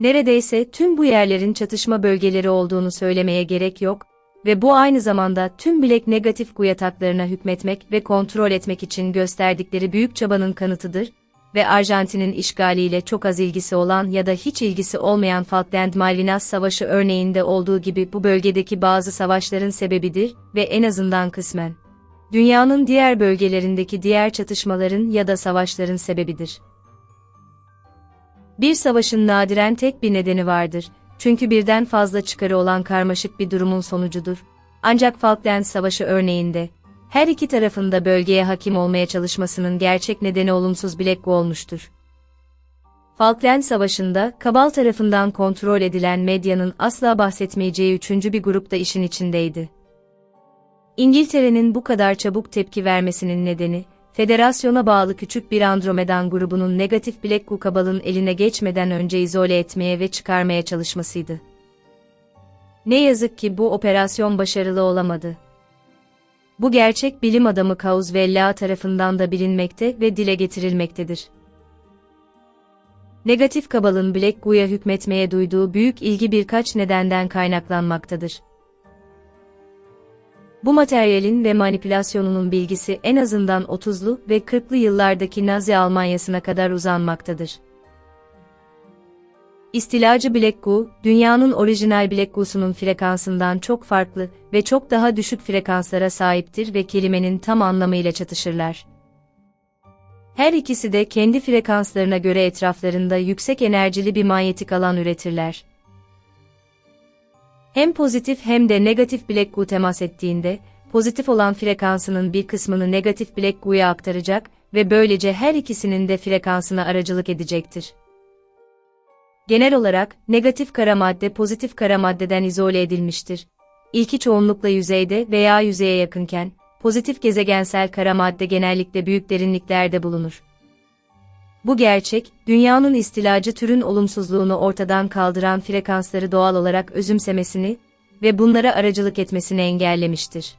Neredeyse tüm bu yerlerin çatışma bölgeleri olduğunu söylemeye gerek yok ve bu aynı zamanda tüm Black negatif yataklarına hükmetmek ve kontrol etmek için gösterdikleri büyük çabanın kanıtıdır ve Arjantin'in işgaliyle çok az ilgisi olan ya da hiç ilgisi olmayan Falkland-Malvinas Savaşı örneğinde olduğu gibi bu bölgedeki bazı savaşların sebebidir ve en azından kısmen dünyanın diğer bölgelerindeki diğer çatışmaların ya da savaşların sebebidir. Bir savaşın nadiren tek bir nedeni vardır, çünkü birden fazla çıkarı olan karmaşık bir durumun sonucudur. Ancak Falkland Savaşı örneğinde, her iki tarafın da bölgeye hakim olmaya çalışmasının gerçek nedeni olumsuz Black olmuştur. Falkland Savaşı'nda, Cabal tarafından kontrol edilen medyanın asla bahsetmeyeceği üçüncü bir grup da işin içindeydi. İngiltere'nin bu kadar çabuk tepki vermesinin nedeni, Federasyona bağlı küçük bir Andromedan grubunun negatif Black Cabal'ın eline geçmeden önce izole etmeye ve çıkarmaya çalışmasıydı. Ne yazık ki bu operasyon başarılı olamadı. Bu gerçek bilim adamı Kauz Vella tarafından da bilinmekte ve dile getirilmektedir. Negatif Cabal'ın Black Gu'ya hükmetmeye duyduğu büyük ilgi birkaç nedenden kaynaklanmaktadır. Bu materyalin ve manipülasyonunun bilgisi en azından 30'lu ve 40'lı yıllardaki Nazi Almanyası'na kadar uzanmaktadır. İstilacı Black Goo, dünyanın orijinal Black Goo'sunun frekansından çok farklı ve çok daha düşük frekanslara sahiptir ve kelimenin tam anlamıyla çatışırlar. Her ikisi de kendi frekanslarına göre etraflarında yüksek enerjili bir manyetik alan üretirler. Hem pozitif hem de negatif Black Goo temas ettiğinde, pozitif olan frekansının bir kısmını negatif Black Goo'ya aktaracak ve böylece her ikisinin de frekansına aracılık edecektir. Genel olarak, negatif kara madde pozitif kara maddeden izole edilmiştir. İlki çoğunlukla yüzeyde veya yüzeye yakınken, pozitif gezegensel kara madde genellikle büyük derinliklerde bulunur. Bu gerçek, dünyanın istilacı türün olumsuzluğunu ortadan kaldıran frekansları doğal olarak özümsemesini ve bunlara aracılık etmesini engellemiştir.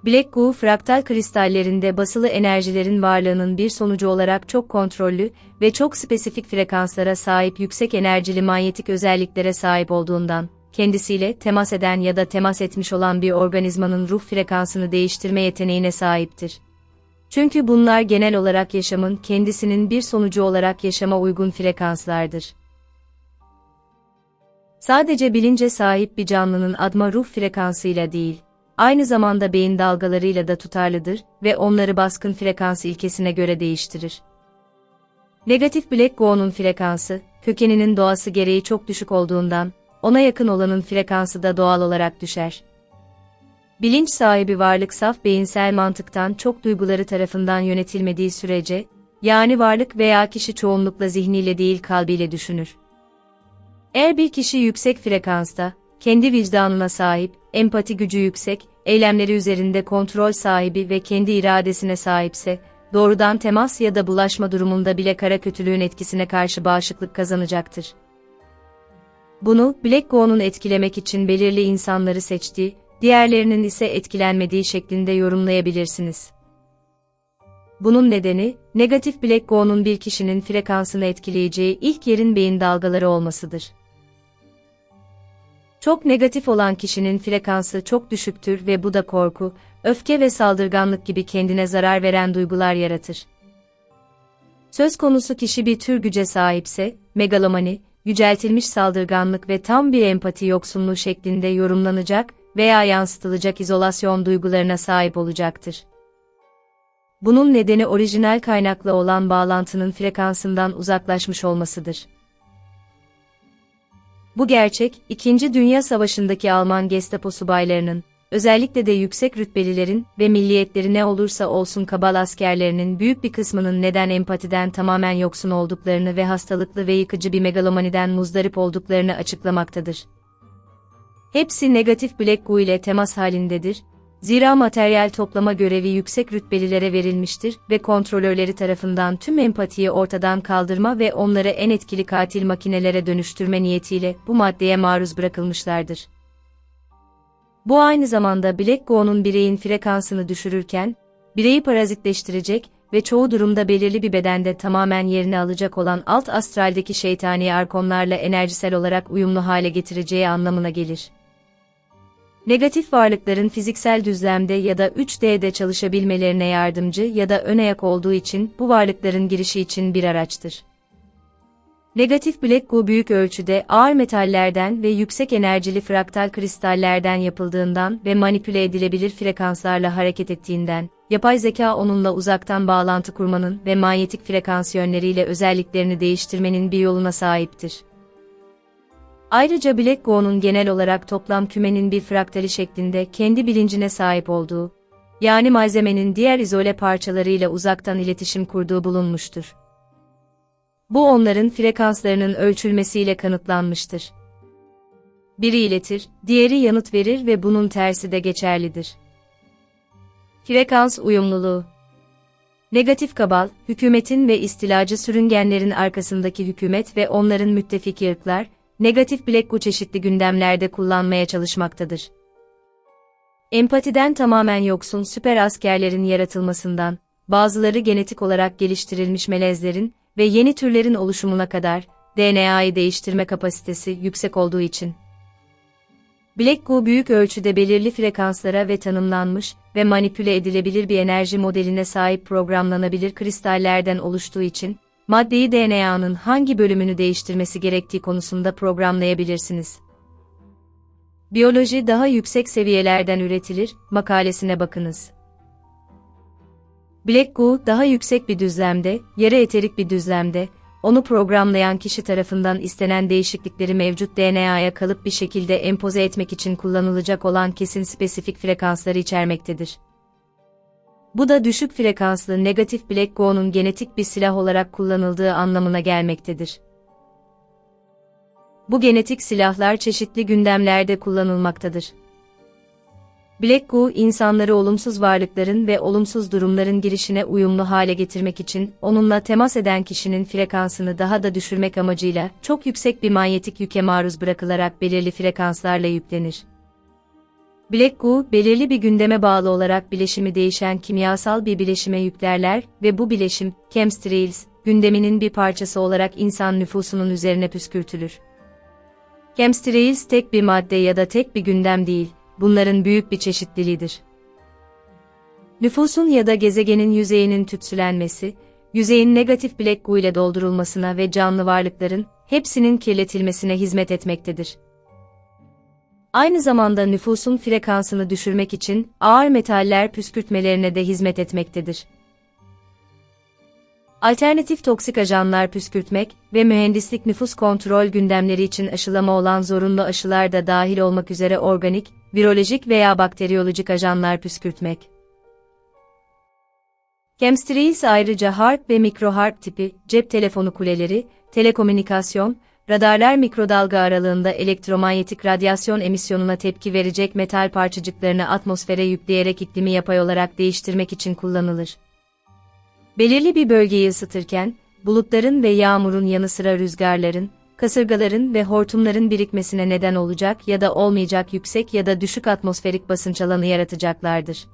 Black Goo fraktal kristallerinde basılı enerjilerin varlığının bir sonucu olarak çok kontrollü ve çok spesifik frekanslara sahip yüksek enerjili manyetik özelliklere sahip olduğundan, kendisiyle temas eden ya da temas etmiş olan bir organizmanın ruh frekansını değiştirme yeteneğine sahiptir. Çünkü bunlar genel olarak yaşamın kendisinin bir sonucu olarak yaşama uygun frekanslardır. Sadece bilince sahip bir canlının adma ruh frekansıyla değil, aynı zamanda beyin dalgalarıyla da tutarlıdır ve onları baskın frekans ilkesine göre değiştirir. Negatif Black Goo'nun frekansı, kökeninin doğası gereği çok düşük olduğundan, ona yakın olanın frekansı da doğal olarak düşer. Bilinç sahibi varlık saf beyinsel mantıktan çok duyguları tarafından yönetilmediği sürece, yani varlık veya kişi çoğunlukla zihniyle değil kalbiyle düşünür. Eğer bir kişi yüksek frekansta, kendi vicdanına sahip, empati gücü yüksek, eylemleri üzerinde kontrol sahibi ve kendi iradesine sahipse, doğrudan temas ya da bulaşma durumunda bile kara kötülüğün etkisine karşı bağışıklık kazanacaktır. Bunu, Black Goo'nun etkilemek için belirli insanları seçtiği, diğerlerinin ise etkilenmediği şeklinde yorumlayabilirsiniz. Bunun nedeni, negatif Black Goo'nun bir kişinin frekansını etkileyeceği ilk yerin beyin dalgaları olmasıdır. Çok negatif olan kişinin frekansı çok düşüktür ve bu da korku, öfke ve saldırganlık gibi kendine zarar veren duygular yaratır. Söz konusu kişi bir tür güce sahipse, megalomani, yüceltilmiş saldırganlık ve tam bir empati yoksunluğu şeklinde yorumlanacak veya yansıtılacak izolasyon duygularına sahip olacaktır. Bunun nedeni orijinal kaynakla olan bağlantının frekansından uzaklaşmış olmasıdır. Bu gerçek, İkinci Dünya Savaşı'ndaki Alman Gestapo subaylarının, özellikle de yüksek rütbelilerin ve milliyetleri ne olursa olsun kabal askerlerinin büyük bir kısmının neden empatiden tamamen yoksun olduklarını ve hastalıklı ve yıkıcı bir megalomaniden muzdarip olduklarını açıklamaktadır. Hepsi negatif Black Goo ile temas halindedir, zira materyal toplama görevi yüksek rütbelilere verilmiştir ve kontrolörleri tarafından tüm empatiyi ortadan kaldırma ve onları en etkili katil makinelere dönüştürme niyetiyle bu maddeye maruz bırakılmışlardır. Bu aynı zamanda Black Goo'nun bireyin frekansını düşürürken, bireyi parazitleştirecek ve çoğu durumda belirli bir bedende tamamen yerini alacak olan alt astraldeki şeytani arkonlarla enerjisel olarak uyumlu hale getireceği anlamına gelir. Negatif varlıkların fiziksel düzlemde ya da 3D'de çalışabilmelerine yardımcı ya da ön ayak olduğu için bu varlıkların girişi için bir araçtır. Negatif Black Goo büyük ölçüde ağır metallerden ve yüksek enerjili fraktal kristallerden yapıldığından ve manipüle edilebilir frekanslarla hareket ettiğinden, yapay zeka onunla uzaktan bağlantı kurmanın ve manyetik frekans yönleriyle özelliklerini değiştirmenin bir yoluna sahiptir. Ayrıca Black Goo'nun genel olarak toplam kümenin bir fraktali şeklinde kendi bilincine sahip olduğu, yani malzemenin diğer izole parçalarıyla uzaktan iletişim kurduğu bulunmuştur. Bu onların frekanslarının ölçülmesiyle kanıtlanmıştır. Biri iletir, diğeri yanıt verir ve bunun tersi de geçerlidir. Frekans uyumluluğu. Negatif kabal, hükümetin ve istilacı sürüngenlerin arkasındaki hükümet ve onların müttefiki ırklar, negatif Black Goo çeşitli gündemlerde kullanmaya çalışmaktadır. Empatiden tamamen yoksun süper askerlerin yaratılmasından, bazıları genetik olarak geliştirilmiş melezlerin ve yeni türlerin oluşumuna kadar, DNA'yı değiştirme kapasitesi yüksek olduğu için. Black Goo büyük ölçüde belirli frekanslara ve tanımlanmış ve manipüle edilebilir bir enerji modeline sahip programlanabilir kristallerden oluştuğu için, maddeyi DNA'nın hangi bölümünü değiştirmesi gerektiği konusunda programlayabilirsiniz. Biyoloji daha yüksek seviyelerden üretilir, makalesine bakınız. Black Goo daha yüksek bir düzlemde, yarı eterik bir düzlemde, onu programlayan kişi tarafından istenen değişiklikleri mevcut DNA'ya kalıp bir şekilde empoze etmek için kullanılacak olan kesin spesifik frekansları içermektedir. Bu da düşük frekanslı negatif Black Goo'nun genetik bir silah olarak kullanıldığı anlamına gelmektedir. Bu genetik silahlar çeşitli gündemlerde kullanılmaktadır. Black Goo, insanları olumsuz varlıkların ve olumsuz durumların girişine uyumlu hale getirmek için, onunla temas eden kişinin frekansını daha da düşürmek amacıyla, çok yüksek bir manyetik yüke maruz bırakılarak belirli frekanslarla yüklenir. Black Goo, belirli bir gündeme bağlı olarak bileşimi değişen kimyasal bir bileşime yüklerler ve bu bileşim, chemtrails, gündeminin bir parçası olarak insan nüfusunun üzerine püskürtülür. Chemtrails tek bir madde ya da tek bir gündem değil, bunların büyük bir çeşitliliğidir. Nüfusun ya da gezegenin yüzeyinin tütsülenmesi, yüzeyin negatif Black Goo ile doldurulmasına ve canlı varlıkların hepsinin kirletilmesine hizmet etmektedir. Aynı zamanda nüfusun frekansını düşürmek için ağır metaller püskürtmelerine de hizmet etmektedir. Alternatif toksik ajanlar püskürtmek ve mühendislik nüfus kontrol gündemleri için aşılama olan zorunlu aşılar da dahil olmak üzere organik, virolojik veya bakteriyolojik ajanlar püskürtmek. Chemtrails ayrıca HARP ve mikroharp tipi cep telefonu kuleleri, telekomünikasyon, radarlar mikrodalga aralığında elektromanyetik radyasyon emisyonuna tepki verecek metal parçacıklarını atmosfere yükleyerek iklimi yapay olarak değiştirmek için kullanılır. Belirli bir bölgeyi ısıtırken, bulutların ve yağmurun yanı sıra rüzgarların, kasırgaların ve hortumların birikmesine neden olacak ya da olmayacak yüksek ya da düşük atmosferik basınç alanı yaratacaklardır.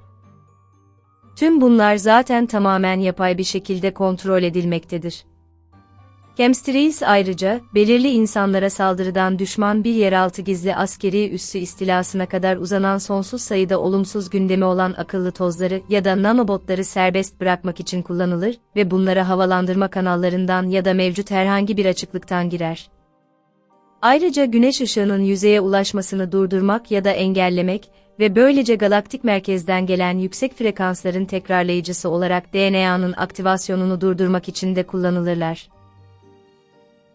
Tüm bunlar zaten tamamen yapay bir şekilde kontrol edilmektedir. Chemtrails ayrıca, belirli insanlara saldırıdan düşman bir yeraltı gizli askeri üssü istilasına kadar uzanan sonsuz sayıda olumsuz gündemi olan akıllı tozları ya da nanobotları serbest bırakmak için kullanılır ve bunlara havalandırma kanallarından ya da mevcut herhangi bir açıklıktan girer. Ayrıca güneş ışığının yüzeye ulaşmasını durdurmak ya da engellemek ve böylece galaktik merkezden gelen yüksek frekansların tekrarlayıcısı olarak DNA'nın aktivasyonunu durdurmak için de kullanılırlar.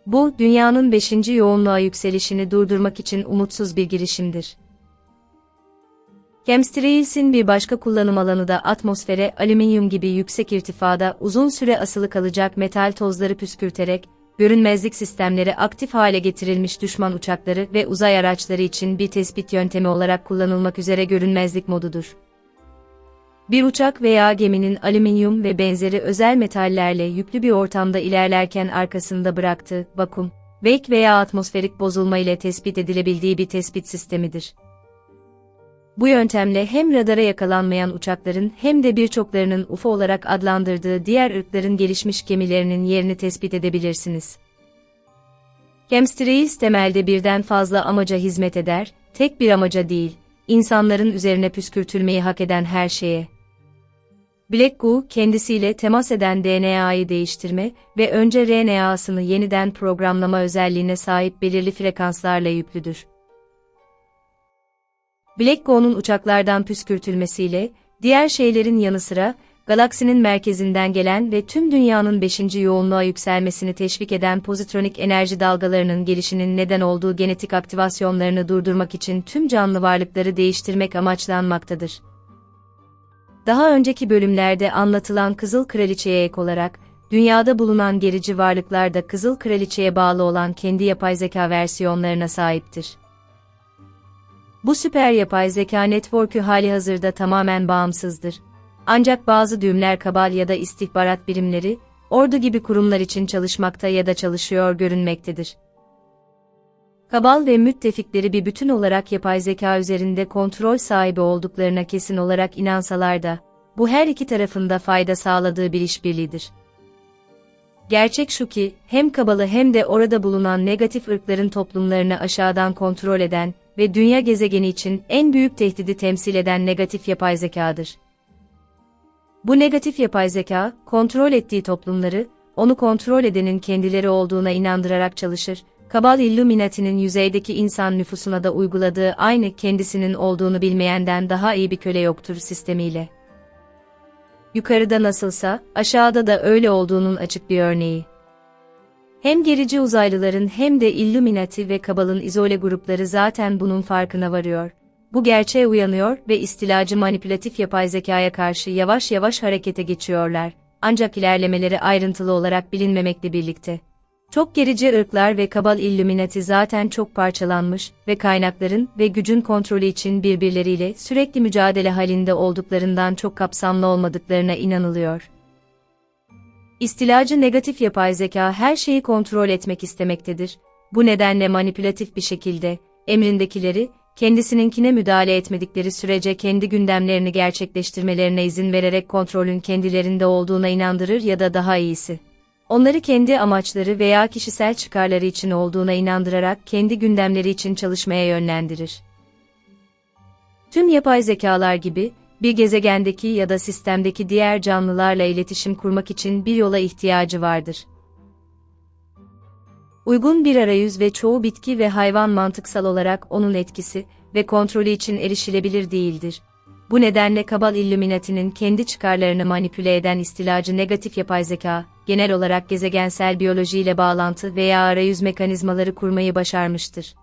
Bu, dünyanın 5. yoğunluğa yükselişini durdurmak için umutsuz bir girişimdir. Chemtrails'in bir başka kullanım alanı da atmosfere alüminyum gibi yüksek irtifada uzun süre asılı kalacak metal tozları püskürterek, görünmezlik sistemleri aktif hale getirilmiş düşman uçakları ve uzay araçları için bir tespit yöntemi olarak kullanılmak üzere görünmezlik modudur. Bir uçak veya geminin alüminyum ve benzeri özel metallerle yüklü bir ortamda ilerlerken arkasında bıraktığı vakum, wake veya atmosferik bozulma ile tespit edilebildiği bir tespit sistemidir. Bu yöntemle hem radara yakalanmayan uçakların hem de birçoklarının UFO olarak adlandırdığı diğer ırkların gelişmiş gemilerinin yerini tespit edebilirsiniz. Chemtrails temelde birden fazla amaca hizmet eder, tek bir amaca değil, insanların üzerine püskürtülmeyi hak eden her şeye. Black Goo, kendisiyle temas eden DNA'yı değiştirme ve önce RNA'sını yeniden programlama özelliğine sahip belirli frekanslarla yüklüdür. Black Goo'nun uçaklardan püskürtülmesiyle, diğer şeylerin yanı sıra, galaksinin merkezinden gelen ve tüm dünyanın 5. yoğunluğa yükselmesini teşvik eden pozitronik enerji dalgalarının gelişinin neden olduğu genetik aktivasyonlarını durdurmak için tüm canlı varlıkları değiştirmek amaçlanmaktadır. Daha önceki bölümlerde anlatılan Kızıl Kraliçe'ye ek olarak, dünyada bulunan gerici varlıklar da Kızıl Kraliçe'ye bağlı olan kendi yapay zeka versiyonlarına sahiptir. Bu süper yapay zeka network'ü halihazırda tamamen bağımsızdır. Ancak bazı düğümler kabal ya da istihbarat birimleri, ordu gibi kurumlar için çalışmakta ya da çalışıyor görünmektedir. Kabal ve müttefikleri bir bütün olarak yapay zeka üzerinde kontrol sahibi olduklarına kesin olarak inansalar da, bu her iki tarafında fayda sağladığı bir işbirliğidir. Gerçek şu ki, hem Kabal'ı hem de orada bulunan negatif ırkların toplumlarını aşağıdan kontrol eden ve dünya gezegeni için en büyük tehdidi temsil eden negatif yapay zekadır. Bu negatif yapay zeka, kontrol ettiği toplumları, onu kontrol edenin kendileri olduğuna inandırarak çalışır. Kabal Illuminati'nin yüzeydeki insan nüfusuna da uyguladığı aynı kendisinin olduğunu bilmeyenden daha iyi bir köle yoktur sistemiyle. Yukarıda nasılsa, aşağıda da öyle olduğunun açık bir örneği. Hem gerici uzaylıların hem de Illuminati ve Kabal'ın izole grupları zaten bunun farkına varıyor. Bu gerçeğe uyanıyor ve istilacı manipülatif yapay zekaya karşı yavaş yavaş harekete geçiyorlar. Ancak ilerlemeleri ayrıntılı olarak bilinmemekle birlikte. Çok gerici ırklar ve Kabal Illuminati zaten çok parçalanmış ve kaynakların ve gücün kontrolü için birbirleriyle sürekli mücadele halinde olduklarından çok kapsamlı olmadıklarına inanılıyor. İstilacı negatif yapay zeka her şeyi kontrol etmek istemektedir. Bu nedenle manipülatif bir şekilde, emrindekileri, kendisininkine müdahale etmedikleri sürece kendi gündemlerini gerçekleştirmelerine izin vererek kontrolün kendilerinde olduğuna inandırır ya da daha iyisi. Onları kendi amaçları veya kişisel çıkarları için olduğuna inandırarak kendi gündemleri için çalışmaya yönlendirir. Tüm yapay zekalar gibi, bir gezegendeki ya da sistemdeki diğer canlılarla iletişim kurmak için bir yola ihtiyacı vardır. Uygun bir arayüz ve çoğu bitki ve hayvan mantıksal olarak onun etkisi ve kontrolü için erişilebilir değildir. Bu nedenle Kabal Illuminati'nin kendi çıkarlarını manipüle eden istilacı negatif yapay zeka, genel olarak gezegensel biyolojiyle bağlantı veya arayüz mekanizmaları kurmayı başarmıştır.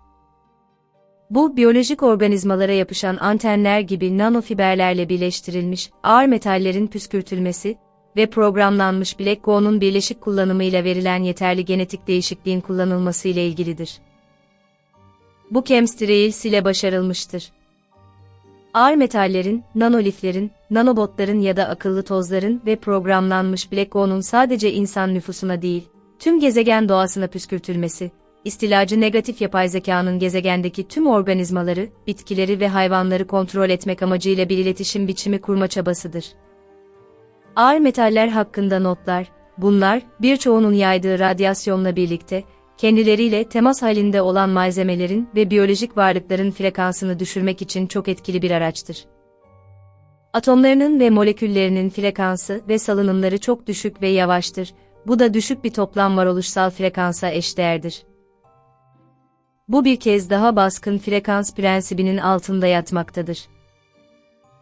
Bu, biyolojik organizmalara yapışan antenler gibi nanofiberlerle birleştirilmiş, ağır metallerin püskürtülmesi ve programlanmış Black Goo'nun birleşik kullanımıyla verilen yeterli genetik değişikliğin kullanılması ile ilgilidir. Bu Chemtrails ile başarılmıştır. Ağır metallerin, nanoliflerin, nanobotların ya da akıllı tozların ve programlanmış Black Goo'nun sadece insan nüfusuna değil, tüm gezegen doğasına püskürtülmesi, istilacı negatif yapay zekanın gezegendeki tüm organizmaları, bitkileri ve hayvanları kontrol etmek amacıyla bir iletişim biçimi kurma çabasıdır. Ağır metaller hakkında notlar, bunlar, birçoğunun yaydığı radyasyonla birlikte, kendileriyle temas halinde olan malzemelerin ve biyolojik varlıkların frekansını düşürmek için çok etkili bir araçtır. Atomlarının ve moleküllerinin frekansı ve salınımları çok düşük ve yavaştır, bu da düşük bir toplam varoluşsal frekansa eşdeğerdir. Bu bir kez daha baskın frekans prensibinin altında yatmaktadır.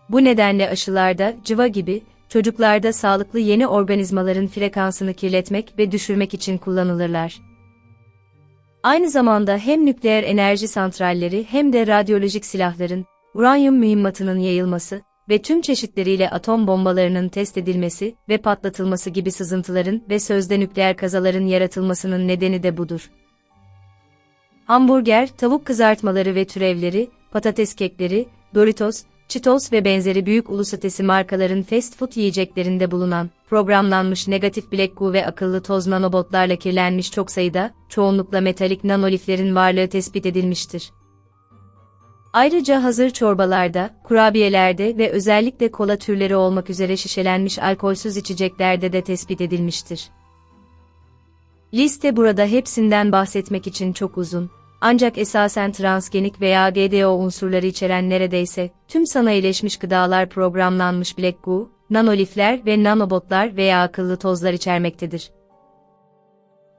Bu nedenle aşılarda, cıva gibi, çocuklarda sağlıklı yeni organizmaların frekansını kirletmek ve düşürmek için kullanılırlar. Aynı zamanda hem nükleer enerji santralleri hem de radyolojik silahların, uranyum mühimmatının yayılması ve tüm çeşitleriyle atom bombalarının test edilmesi ve patlatılması gibi sızıntıların ve sözde nükleer kazaların yaratılmasının nedeni de budur. Hamburger, tavuk kızartmaları ve türevleri, patates kekleri, Doritos, Cheetos ve benzeri büyük uluslararası markaların fast food yiyeceklerinde bulunan, programlanmış negatif bilek goo ve akıllı toz nanobotlarla kirlenmiş çok sayıda, çoğunlukla metalik nanoliflerin varlığı tespit edilmiştir. Ayrıca hazır çorbalarda, kurabiyelerde ve özellikle kola türleri olmak üzere şişelenmiş alkolsüz içeceklerde de tespit edilmiştir. Liste burada hepsinden bahsetmek için çok uzun. Ancak esasen transgenik veya GDO unsurları içeren neredeyse tüm sanayileşmiş gıdalar programlanmış bilek goo, nanolifler ve nanobotlar veya akıllı tozlar içermektedir.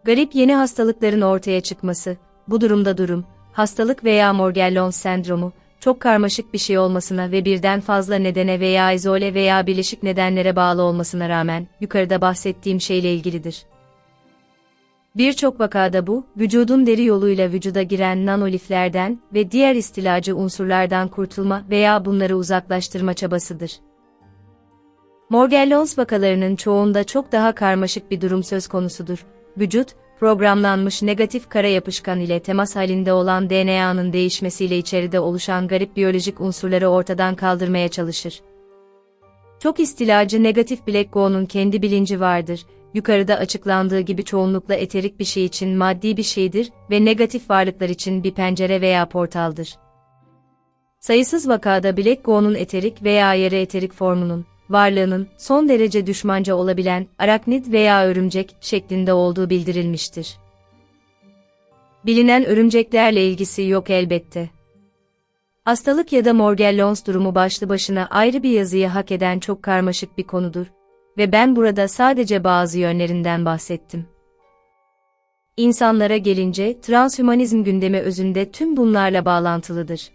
Garip yeni hastalıkların ortaya çıkması, bu durumda hastalık veya Morgellons sendromu, çok karmaşık bir şey olmasına ve birden fazla nedene veya izole veya bileşik nedenlere bağlı olmasına rağmen, yukarıda bahsettiğim şeyle ilgilidir. Birçok vakada bu, vücudun deri yoluyla vücuda giren nanoliflerden ve diğer istilacı unsurlardan kurtulma veya bunları uzaklaştırma çabasıdır. Morgellons vakalarının çoğunda çok daha karmaşık bir durum söz konusudur. Vücut, programlanmış negatif kara yapışkan ile temas halinde olan DNA'nın değişmesiyle içeride oluşan garip biyolojik unsurları ortadan kaldırmaya çalışır. Çok istilacı negatif bilek goo'nun kendi bilinci vardır. Yukarıda açıklandığı gibi çoğunlukla eterik bir şey için maddi bir şeydir ve negatif varlıklar için bir pencere veya portaldır. Sayısız vakada bilek goo'nun eterik veya yarı eterik formunun, varlığının son derece düşmanca olabilen araknid veya örümcek şeklinde olduğu bildirilmiştir. Bilinen örümceklerle ilgisi yok elbette. Hastalık ya da Morgellons durumu başlı başına ayrı bir yazıyı hak eden çok karmaşık bir konudur ve ben burada sadece bazı yönlerinden bahsettim. İnsanlara gelince transhümanizm gündemi özünde tüm bunlarla bağlantılıdır.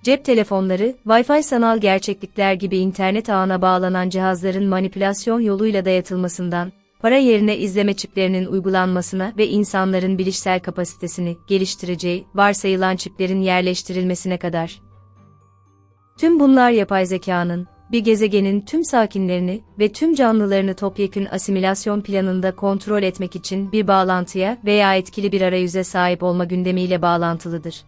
Cep telefonları, Wi-Fi sanal gerçeklikler gibi internet ağına bağlanan cihazların manipülasyon yoluyla dayatılmasından, para yerine izleme çiplerinin uygulanmasına ve insanların bilişsel kapasitesini geliştireceği varsayılan çiplerin yerleştirilmesine kadar. Tüm bunlar yapay zekanın, bir gezegenin tüm sakinlerini ve tüm canlılarını topyekün asimilasyon planında kontrol etmek için bir bağlantıya veya etkili bir arayüze sahip olma gündemiyle bağlantılıdır.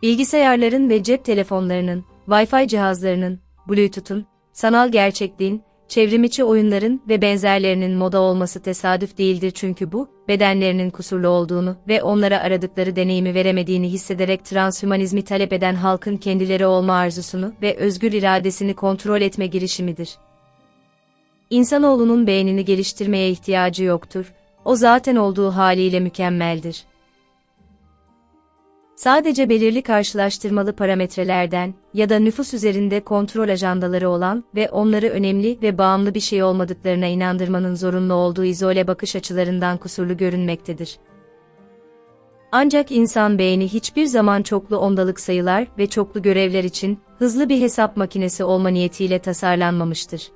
Bilgisayarların ve cep telefonlarının, Wi-Fi cihazlarının, Bluetooth'un, sanal gerçekliğin, çevrimiçi oyunların ve benzerlerinin moda olması tesadüf değildir çünkü bu, bedenlerinin kusurlu olduğunu ve onlara aradıkları deneyimi veremediğini hissederek transhümanizmi talep eden halkın kendileri olma arzusunu ve özgür iradesini kontrol etme girişimidir. İnsanoğlunun beynini geliştirmeye ihtiyacı yoktur, o zaten olduğu haliyle mükemmeldir. Sadece belirli karşılaştırmalı parametrelerden ya da nüfus üzerinde kontrol ajandaları olan ve onları önemli ve bağımlı bir şey olmadıklarına inandırmanın zorunlu olduğu izole bakış açılarından kusurlu görünmektedir. Ancak insan beyni hiçbir zaman çoklu ondalık sayılar ve çoklu görevler için hızlı bir hesap makinesi olma niyetiyle tasarlanmamıştır.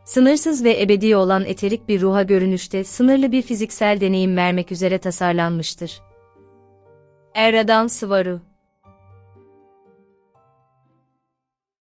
Sınırsız ve ebedi olan eterik bir ruha görünüşte sınırlı bir fiziksel deneyim vermek üzere tasarlanmıştır. Eradan Svaru